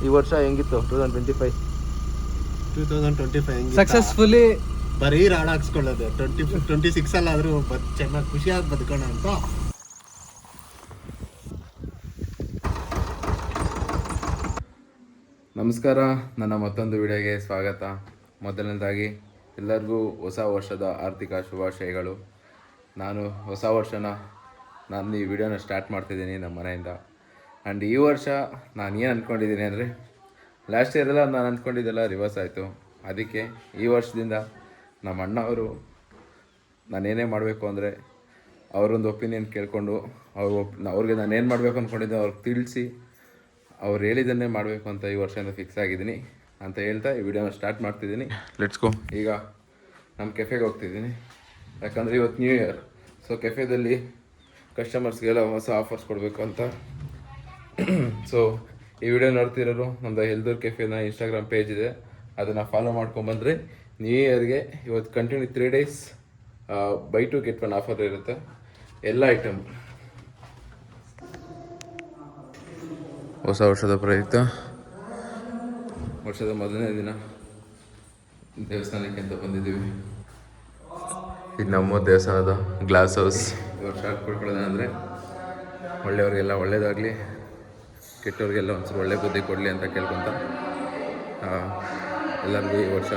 ಈ ವರ್ಷ ಹೆಂಗಿತ್ತು 2025? 2025 ಹೆಂಗಿತ್ತು? ಸಕ್ಸಸ್ಫುಲಿ ಬರೀ ರಾಡ್ ಹಾಕ್ಸ್ಕೊಳ್ಳೋದು. 26 ಅಲ್ಲಾದ್ರೂ ಚೆನ್ನಾಗಿ ಖುಷಿಯಾಗಿ ಬದುಕೋಣ ಅಂತ. ನಮಸ್ಕಾರ, ನನ್ನ ಮತ್ತೊಂದು ವಿಡಿಯೋಗೆ ಸ್ವಾಗತ. ಮೊದಲನೇದಾಗಿ ಎಲ್ಲರಿಗೂ ಹೊಸ ವರ್ಷದ ಆರ್ಥಿಕ ಶುಭಾಶಯಗಳು. ನಾನು ಹೊಸ ವರ್ಷನ ಈ ವಿಡಿಯೋನ ಸ್ಟಾರ್ಟ್ ಮಾಡ್ತಿದ್ದೀನಿ ನಮ್ಮ ಮನೆಯಿಂದ. ಆ್ಯಂಡ್ ಈ ವರ್ಷ ನಾನು ಏನು ಅಂದ್ಕೊಂಡಿದ್ದೀನಿ ಅಂದರೆ, ಲಾಸ್ಟ್ ಇಯರೆಲ್ಲ ನಾನು ಅಂದ್ಕೊಂಡಿದ್ದೆಲ್ಲ ರಿವರ್ಸ್ ಆಯಿತು. ಅದಕ್ಕೆ ಈ ವರ್ಷದಿಂದ ನಮ್ಮ ಅಣ್ಣ ಅವರು ನಾನೇನೇ ಮಾಡಬೇಕು ಅಂದರೆ ಅವರೊಂದು ಒಪಿನಿಯನ್ ಕೇಳಿಕೊಂಡು ಅವ್ರಿಗೆ ನಾನು ಏನು ಮಾಡಬೇಕು ಅಂದ್ಕೊಂಡಿದ್ದೆ ಅವ್ರಿಗೆ ತಿಳಿಸಿ ಅವ್ರು ಹೇಳಿದ್ದನ್ನೇ ಮಾಡಬೇಕು ಅಂತ ಈ ವರ್ಷದಿಂದ ಫಿಕ್ಸ್ ಆಗಿದ್ದೀನಿ ಅಂತ ಹೇಳ್ತಾ ಈ ವಿಡಿಯೋನ ಸ್ಟಾರ್ಟ್ ಮಾಡ್ತಿದ್ದೀನಿ. Let's go. ಈಗ ನಮ್ಮ ಕೆಫೆಗೆ ಹೋಗ್ತಿದ್ದೀನಿ, ಯಾಕಂದರೆ ಇವತ್ತು ನ್ಯೂ ಇಯರ್. ಸೊ ಕೆಫೆದಲ್ಲಿ ಕಸ್ಟಮರ್ಸ್ಗೆಲ್ಲ ಹೊಸ ಆಫರ್ಸ್ ಕೊಡಬೇಕು ಅಂತ. ಸೊ ಈ ವಿಡಿಯೋ ನೋಡ್ತಿರೋರು ನಮ್ಮದು ಹೆಲ್ದೂರ್ ಕೆಫೆನ ಇನ್ಸ್ಟಾಗ್ರಾಮ್ ಪೇಜ್ ಇದೆ, ಅದನ್ನು ಫಾಲೋ ಮಾಡ್ಕೊಂಬಂದರೆ ನ್ಯೂ ಇಯರ್ಗೆ ಇವತ್ತು continue 3 days buy 2 get 1 offer ಇರುತ್ತೆ. ಎಲ್ಲ ಐಟಮ್ ಹೊಸ ವರ್ಷದ ಪ್ರಯುಕ್ತ ವರ್ಷದ ಮೊದಲನೇ ದಿನ ದೇವಸ್ಥಾನಕ್ಕೆ ಅಂತ ಬಂದಿದ್ದೀವಿ. ಇದು ನಮ್ಮ ದೇವಸ್ಥಾನದ ಗ್ಲಾಸ್ ಹೌಸ್. ಈ ವರ್ಷ ಕೊಡ್ಕೊಳ್ಳೋದಂದರೆ ಒಳ್ಳೆಯವ್ರಿಗೆಲ್ಲ ಒಳ್ಳೇದಾಗಲಿ, ಕೆಟ್ಟವ್ರಿಗೆಲ್ಲ ಒಂದ್ಸಲ ಒಳ್ಳೆ ಬುದ್ಧಿ ಕೊಡಲಿ ಅಂತ ಕೇಳ್ಕೊತ ಎಲ್ಲರಿಗೂ ಈ ವರ್ಷ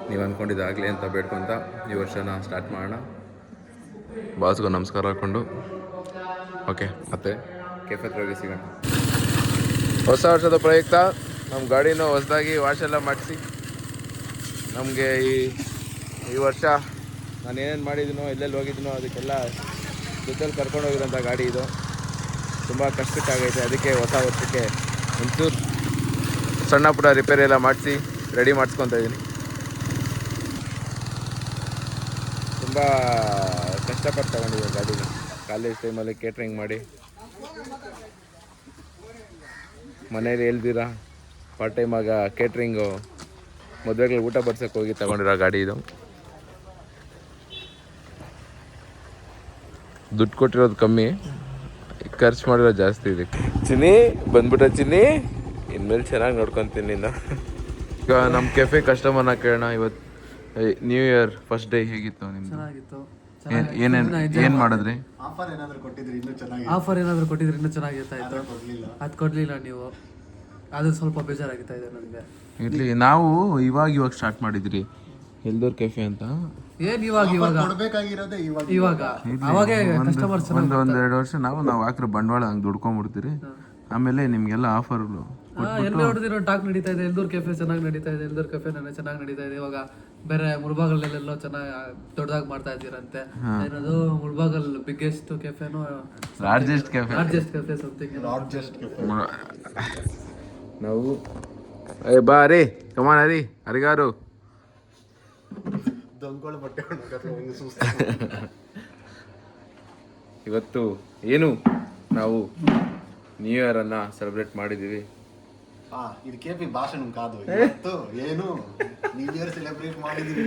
ನೀವು ಅಂದ್ಕೊಂಡಿದ್ದಾಗಲಿ ಅಂತ ಬೇಡ್ಕೊತ ಈ ವರ್ಷನ ಸ್ಟಾರ್ಟ್ ಮಾಡೋಣ. ಬಾಸ್ಗೂ ನಮಸ್ಕಾರ ಹಾಕ್ಕೊಂಡು ಓಕೆ, ಮತ್ತೆ ಕೆಫೆ ಹತ್ರ ಹೋಗಿ ಸಿಗೋಣ. ಹೊಸ ವರ್ಷದ ಪ್ರಯುಕ್ತ ನಮ್ಮ ಗಾಡಿನೂ ಹೊಸದಾಗಿ ವಾಶೆಲ್ಲ ಮಾಡಿಸಿ ನಮಗೆ ಈ ವರ್ಷ ನಾನು ಏನೇನು ಮಾಡಿದ್ದೀನೋ ಎಲ್ಲೆಲ್ಲಿ ಹೋಗಿದ್ದೀನೋ ಅದಕ್ಕೆಲ್ಲ ದುಡ್ಡಲ್ಲಿ ಕರ್ಕೊಂಡು ಹೋಗಿರೋಂಥ ಗಾಡಿ ಇದು. ತುಂಬ ಕಷ್ಟಕ್ಕಾಗೈತೆ, ಅದಕ್ಕೆ ಹೊಸ ವರ್ಷಕ್ಕೆ ಒಂಚೂರು ಸಣ್ಣ ಪುಟ್ಟ ರಿಪೇರಿ ಎಲ್ಲ ಮಾಡಿಸಿ ರೆಡಿ ಮಾಡಿಸ್ಕೊತಾ ಇದ್ದೀನಿ. ತುಂಬ ಕಷ್ಟಪಟ್ಟು ತಗೊಂಡಿದ್ದೆ ಗಾಡಿನ. ಕಾಲೇಜ್ ಟೈಮಲ್ಲಿ ಕೇಟ್ರಿಂಗ್ ಮಾಡಿ ಮನೇಲಿ ಹೇಳ್ದಿರಾ ಪಾರ್ಟ್ ಟೈಮಾಗ ಕೇಟ್ರಿಂಗು ಮದುವೆಗಳು ಊಟ ಬಡ್ಸೋಕ್ಕೆ ಹೋಗಿ ತಗೊಂಡಿರೋ ಗಾಡಿ ಇದು. ದುಡ್ಡು ಕೊಟ್ಟಿರೋದು ಕಮ್ಮಿ, ಖರ್ಚು ಮಾಡಿರೋ ಜಾಸ್ತಿ ಇದಕ್ಕೆ. ಚಿನ್ನಿ ಬಂದ್ಬಿಟ್ಟ ಚಿನ್ನಿ, ಇನ್ಮೇಲೆ ಚೆನ್ನಾಗಿ ನೋಡ್ಕೊತೀನಿ ನಿನ್ನ. ಈಗ ನಮ್ಮ ಕೆಫೆ ಕಸ್ಟಮರ್ನ ಕೇಳೋಣ. ಇವತ್ತು ನ್ಯೂ ಇಯರ್ ಫಸ್ಟ್ ಡೇ ಹೇಗಿತ್ತು ನಿಮ್ದು? ಚೆನ್ನಾಗಿತ್ತು. ಏನು ಮಾಡಿದ್ರಿ? ಆಫರ್ ಏನಾದರೂ ಕೊಟ್ಟಿದ್ರೆ ಇನ್ನೂ ಚೆನ್ನಾಗಿರ್ತಾ ಇತ್ತು. ಅದು ಕೊಡಲಿಲ್ಲ ನೀವು, ಅದು ಸ್ವಲ್ಪ ಬೇಜಾರಾಗಿತ್ತಾ ಇದೆ ನನಗೆ. ಇರಲಿ, ನಾವು ಇವಾಗ ಸ್ಟಾರ್ಟ್ ಮಾಡಿದ್ರಿ ಹೆಲ್ದೂರ್ ಕೆಫೆ ಅಂತ. ಏನು ಇವಾಗ ಕೊಡಬೇಕಾಗಿರೋದೇ ಇವಾಗ ಅವಾಗೇ ಕಸ್ಟಮರ್ಸ್ ಒಂದೆರಡು ವರ್ಷ ನಾವು ಹಾಕ್ರೆ ಬಂಡವಾಳ ಹಂಗೆ ದುಡ್ಕೊಂಡ್ಬಿಡ್ತೀರಿ. ಆಮೇಲೆ ನಿಮಗೆಲ್ಲ ಆಫರ್ಗಳು ಎಲ್ಲ ಹೊಡೆದಿರೋ ಟಾಕ್ ನಡೀತಾ ಇದೆ. ಎಲ್ದೂರ್ ಕೆಫೆ ಚೆನ್ನಾಗಿ ನಡೀತಾ ಇದೆ, ಎಲ್ದೂರ್ ಕೆಫೆ ಚೆನ್ನಾಗಿ ನಡೀತಾ ಇದೆ. ಇವಾಗ ಬೇರೆ ಮುಳ್ಬಾಗಲ್ಲೆಲ್ಲೋ ಚೆನ್ನಾಗಿ ದೊಡ್ಡದಾಗಿ ಮಾಡ್ತಾ ಇದ್ದೀರಂತೆ. ಏನದು ಮುಳ್ಬಾಗಲ್ ಬಿಗ್ಗೆಸ್ಟ್ ಕೆಫೆನೋ ಲಾರ್ಜೆಸ್ಟ್ ಕೆಫೆ ಸಮಥಿಂಗ್. ನಾವು ಬಾ ರೀ, ಕಮಾನ ರೀ ಅರಿಗಾರು. ಇವತ್ತು ಏನು ನಾವು ನ್ಯೂ ಇಯರ್ ಅನ್ನ ಸೆಲೆಬ್ರೇಟ್ ಮಾಡಿದ್ದೀವಿ. ಇದು ಕೆಪಿ ಭಾಷಣ ಕಾದು. ಇವತ್ತು ಏನು ನ್ಯೂ ಇಯರ್ ಸೆಲೆಬ್ರೇಟ್ ಮಾಡಿದ್ದೀವಿ.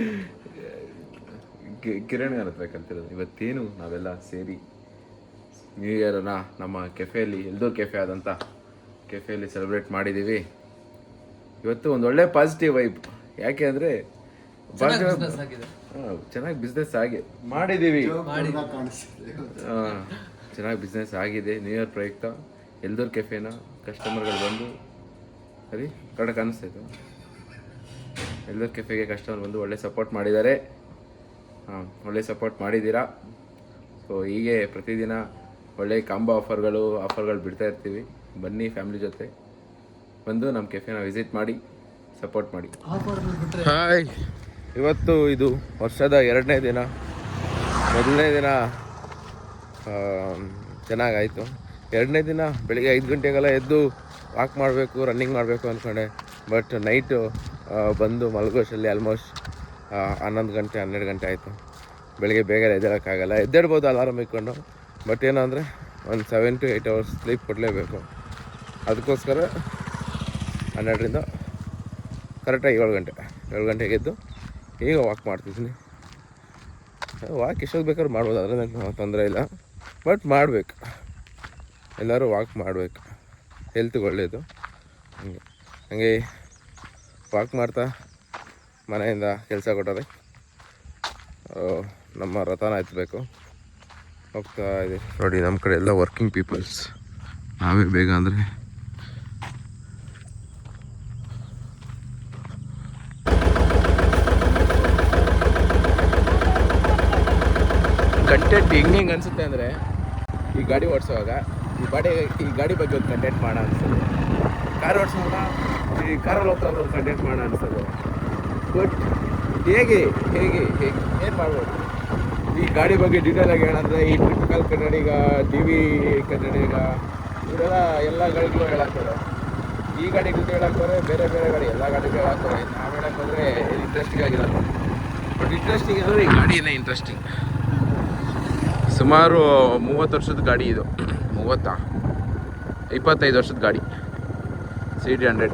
ಕಿರಣ್ ಹತ್ರ ಕಲ್ತಿರೋದು. ಇವತ್ತೇನು ನಾವೆಲ್ಲ ಸೇರಿ ನ್ಯೂ ಇಯರನ್ನು ನಮ್ಮ ಕೆಫೆಯಲ್ಲಿ, ಎಲ್ದೂರ್ ಕೆಫೆ ಆದಂಥ ಕೆಫೆಯಲ್ಲಿ ಸೆಲೆಬ್ರೇಟ್ ಮಾಡಿದ್ದೀವಿ. ಇವತ್ತು ಒಂದು ಒಳ್ಳೆ ಪಾಸಿಟಿವ್ ವೈಬ್. ಯಾಕೆ ಅಂದರೆ ಚೆನ್ನಾಗಿ ಬಿಸ್ನೆಸ್ ಮಾಡಿದ್ದೀವಿ. ಚೆನ್ನಾಗಿ ಬಿಸ್ನೆಸ್ ಆಗಿದೆ. ನ್ಯೂ ಇಯರ್ ಪ್ರಯುಕ್ತ ಎಲ್ದೂರ್ ಕೆಫೆನ ಕಸ್ಟಮರ್ಗಳು ಬಂದು ಸರಿ ಕರೆಕ್ಟಾಗಿ ಕಾಣಿಸ್ತಾಯಿತ್ತು. ಎಲ್ದೂರ್ ಕೆಫೆಗೆ ಕಸ್ಟಮರ್ ಬಂದು ಒಳ್ಳೆ ಸಪೋರ್ಟ್ ಮಾಡಿದ್ದಾರೆ. ಒಳ್ಳೆ ಸಪೋರ್ಟ್ ಮಾಡಿದ್ದೀರಾ. ಸೊ ಹೀಗೆ ಪ್ರತಿದಿನ ಒಳ್ಳೆ ಕಾಂಬೋ ಆಫರ್ಗಳು ಬಿಡ್ತಾ ಇರ್ತೀವಿ. ಬನ್ನಿ, ಫ್ಯಾಮಿಲಿ ಜೊತೆ ಬಂದು ನಮ್ಮ ಕೆಫೆನ ವಿಸಿಟ್ ಮಾಡಿ, ಸಪೋರ್ಟ್ ಮಾಡಿ. ಹಾಯ್, ಇವತ್ತು ಇದು ವರ್ಷದ 2ನೇ ದಿನ. ಮೊದಲನೇ ದಿನ ಚೆನ್ನಾಗಾಯಿತು. 2ನೇ ದಿನ ಬೆಳಿಗ್ಗೆ 5 ಗಂಟೆಗೆಲ್ಲ ಎದ್ದು ವಾಕ್ ಮಾಡಬೇಕು, ರನ್ನಿಂಗ್ ಮಾಡಬೇಕು ಅಂದ್ಕೊಂಡೆ. ಬಟ್ ನೈಟು ಬಂದು ಮಲಗೋಷ್ಟರಲ್ಲಿ ಆಲ್ಮೋಸ್ಟ್ 11 ಗಂಟೆ 12 ಗಂಟೆ ಆಯಿತು. ಬೆಳಿಗ್ಗೆ ಬೇಗ ಎದ್ದೇಳೋಕ್ಕಾಗಲ್ಲ. ಎದ್ದೇಳ್ಬೋದು ಅಲಾರಾಮ್ ಇಟ್ಕೊಂಡು, ಬಟ್ ಏನು ಅಂದರೆ ಒಂದು 7 to 8 hours ಸ್ಲೀಪ್ ಕೊಡಲೇಬೇಕು. ಅದಕ್ಕೋಸ್ಕರ 12ರಿಂದ ಕರೆಕ್ಟಾಗಿ 7 ಗಂಟೆಗೆ ಎದ್ದು ಈಗ ವಾಕ್ ಮಾಡ್ತಿದ್ದೀನಿ. ವಾಕ್ ಎಷ್ಟೊತ್ತು ಬೇಕಾದ್ರೂ ಮಾಡ್ಬೋದು, ಅದರಿಂದ ತೊಂದರೆ ಇಲ್ಲ. ಬಟ್ ಮಾಡಬೇಕು, ಎಲ್ಲರೂ ವಾಕ್ ಮಾಡಬೇಕು, ಹೆಲ್ತ್ಗೆ ಒಳ್ಳೆಯದು. ಹಂಗೆ ಹಂಗೆ ವಾಕ್ ಮಾಡ್ತಾ ಮನೆಯಿಂದ ಕೆಲಸ ಕೊಟ್ಟರೆ ನಮ್ಮ ರಥನ ಎತ್ತಬೇಕು. ಹೋಗ್ತಾ ಇದೆ ನೋಡಿ. ನಮ್ಮ ಕಡೆ ಎಲ್ಲ ವರ್ಕಿಂಗ್ ಪೀಪಲ್ಸ್. ನಾವೇ ಬೇಗ ಅಂದರೆ ಕಂಟೆಂಟ್ ಹೆಂಗೆ ಅನಿಸುತ್ತೆ ಅಂದರೆ, ಈ ಗಾಡಿ ಓಡಿಸುವಾಗ ಈ ಗಾಡಿ ಬಗ್ಗೆ ಒಂದು ಕಂಟೆಂಟ್ ಮಾಡೋಣ ಅನಿಸ್ತದೆ. ಕಾರ್ ಓಡಿಸುವಾಗ ಈ ಕಾರಲ್ಲಿ ಹೋಗ್ತಾ ಒಂದು ಕಂಟೆಂಟ್ ಮಾಡೋಣ ಅನಿಸ್ತದೆ. ಬಟ್ ಹೇಗೆ ಏನು ಮಾಡ್ಬೋದು? ಈ ಗಾಡಿ ಬಗ್ಗೆ ಡೀಟೇಲಾಗಿ ಹೇಳಂದರೆ ಈ ಟ್ರಿಪಿಕಲ್ ಕನ್ನಡಿಗ, ಟಿ ವಿ ಕನ್ನಡಿಗ ಇವರೆಲ್ಲ ಎಲ್ಲ ಗಾಡಿಗಳು ಹೇಳಾಕ್ತಾರೆ. ಈ ಗಾಡಿ ಜೊತೆ ಹೇಳಾಕ್ತಾರೆ, ಬೇರೆ ಗಾಡಿ ಎಲ್ಲ ಗಾಡಿಗಳು ಹೇಳಾಕ್ತಾರೆ. ನಾವು ಹೇಳೋಕ್ಕೋದ್ರೆ ಇಂಟ್ರೆಸ್ಟಿಂಗ್ ಆಗಿರೋದು. ಬಟ್ ಇಂಟ್ರೆಸ್ಟಿಂಗ್ ಅಂದರೆ ಈ ಗಾಡಿನೇ ಇಂಟ್ರೆಸ್ಟಿಂಗ್. ಸುಮಾರು 30 ವರ್ಷದ ಗಾಡಿ ಇದು. 25 ವರ್ಷದ ಗಾಡಿ CD100.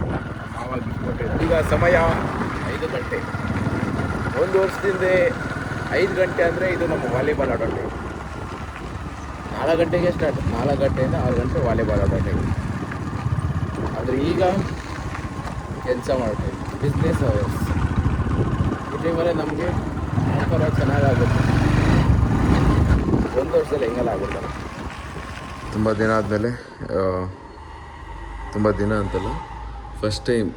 ಈಗ ಸಮಯ 5 ಗಂಟೆ. 1 ವರ್ಷದಿಂದ 5 ಗಂಟೆ ಅಂದರೆ ಇದು ನಮ್ಮ ವಾಲಿಬಾಲ್ ಆಡೋ ಟೈಮ್. 4 ಗಂಟೆಗೆ ಸ್ಟಾರ್ಟ್. 4 ಗಂಟೆಯಿಂದ 6 ಗಂಟೆ ವಾಲಿಬಾಲ್ ಆಡೋ ಟೈಮ್. ಆದರೆ ಈಗ ಕೆಲಸ ಮಾಡೋ ಟೈಮ್, ಬಿಸ್ನೆಸ್ ಅವರ್ಸ್. ಈ ಟೈಮಲ್ಲೇ ನಮಗೆ ವ್ಯಾಪಾರ ಚೆನ್ನಾಗಾಗುತ್ತೆ. 1 ವರ್ಷದಲ್ಲಿ ಹೆಂಗೆಲ್ಲ ಆಗುತ್ತಲ್ಲ. ತುಂಬ ದಿನ ಆದಮೇಲೆ, ತುಂಬ ದಿನ ಅಂತಲ್ಲ, ಫಸ್ಟ್ ಟೈಮ್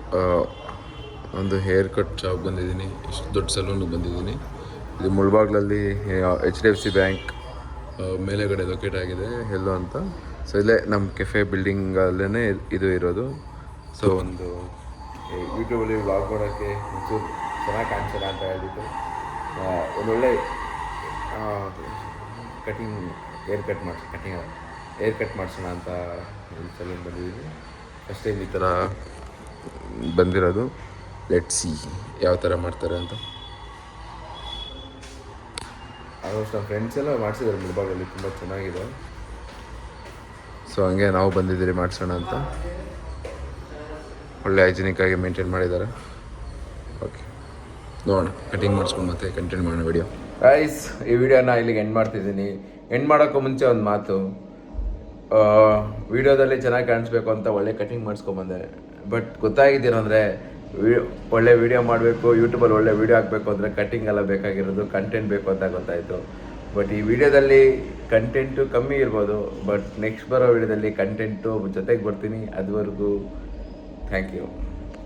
ಒಂದು ಹೇರ್ ಕಟ್ ಶಾಪ್ ಬಂದಿದ್ದೀನಿ. ಇಷ್ಟು ದೊಡ್ಡ ಸಲೂನ್ಗೆ ಬಂದಿದ್ದೀನಿ. ಇದು ಮುಳ್ಬಾಗ್ಲಲ್ಲಿ HDFC ಬ್ಯಾಂಕ್ ಮೇಲೆಗಡೆ ಲೊಕೇಟ್ ಆಗಿದೆ, ಎಲ್ಲೋ ಅಂತ. ಸೊ ಇಲ್ಲೇ ನಮ್ಮ ಕೆಫೆ ಬಿಲ್ಡಿಂಗಲ್ಲೇ ಇದು ಇರೋದು. ಸೊ ಒಂದು ಯೂಟ್ಯೂಬಲ್ಲಿ ವ್ಲಾಗ್ ಮಾಡೋಕ್ಕೆ ಒಂಚೂರು ಚೆನ್ನಾಗಿ ಕಾಣಿಸೋಣ ಅಂತ ಹೇಳ್ಬಿಟ್ಟು ಒಂದೊಳ್ಳೆ ಏರ್ ಕಟ್ ಮಾಡಿಸೋಣ ಅಂತ ಒಂದು ಸಲೂನ್ ಬಂದಿದ್ದೀನಿ. ಫಸ್ಟ್ ಟೈಮ್ ಈ ಥರ ಬಂದಿರೋದು. ಲೆಟ್ ಸಿ ಯಾವ ಥರ ಮಾಡ್ತಾರೆ ಅಂತ. ಆಲ್ಮೋಸ್ಟ್ ನಮ್ಮ ಫ್ರೆಂಡ್ಸ್ ಎಲ್ಲ ಮಾಡಿಸಿದ್ದಾರೆ ಮುಳ್ಬಾಗಲ್ಲಿ, ತುಂಬ ಚೆನ್ನಾಗಿದೆ. ಸೊ ಹಂಗೆ ನಾವು ಬಂದಿದ್ದೀರಿ ಮಾಡಿಸೋಣ ಅಂತ. ಒಳ್ಳೆ ಹೈಜಿನಿಕ್ಕಾಗಿ ಮೇಂಟೈನ್ ಮಾಡಿದ್ದಾರೆ. ಓಕೆ, ನೋಡೋಣ. ಕಟಿಂಗ್ ಮಾಡಿಸ್ಕೊಂಡು ಮತ್ತೆ ಕಂಟಿನ್ಯೂ ಮಾಡೋಣ ವಿಡಿಯೋ. ಗೈಸ್, ಈ ವಿಡಿಯೋನ ಇಲ್ಲಿಗೆ ಎಂಡ್ ಮಾಡ್ತಿದ್ದೀನಿ. ಎಂಡ್ ಮಾಡೋಕ್ಕೂ ಮುಂಚೆ ಒಂದು ಮಾತು. ವಿಡಿಯೋದಲ್ಲಿ ಚೆನ್ನಾಗಿ ಕಾಣಿಸ್ಬೇಕು ಅಂತ ಒಳ್ಳೆ ಕಟಿಂಗ್ ಮಾಡಿಸ್ಕೊಂಬಂದೆ. ಬಟ್ ಗೊತ್ತಾಗಿದ್ದೀರಂದರೆ ಒಳ್ಳೆ ವೀಡಿಯೋ ಮಾಡಬೇಕು, ಯೂಟ್ಯೂಬಲ್ಲಿ ಒಳ್ಳೆ ವೀಡಿಯೋ ಹಾಕಬೇಕು ಅಂದರೆ ಕಟ್ಟಿಂಗ್ ಎಲ್ಲ ಬೇಕಾಗಿರೋದು, ಕಂಟೆಂಟ್ ಬೇಕು ಅಂತ ಗೊತ್ತಾಯಿತು. ಬಟ್ ಈ ವಿಡಿಯೋದಲ್ಲಿ ಕಂಟೆಂಟು ಕಮ್ಮಿ ಇರ್ಬೋದು, ಬಟ್ ನೆಕ್ಸ್ಟ್ ಬರೋ ವಿಡಿಯೋದಲ್ಲಿ ಕಂಟೆಂಟು ಜೊತೆಗೆ ಬರ್ತೀನಿ. ಅದುವರೆಗೂ ಥ್ಯಾಂಕ್ ಯು.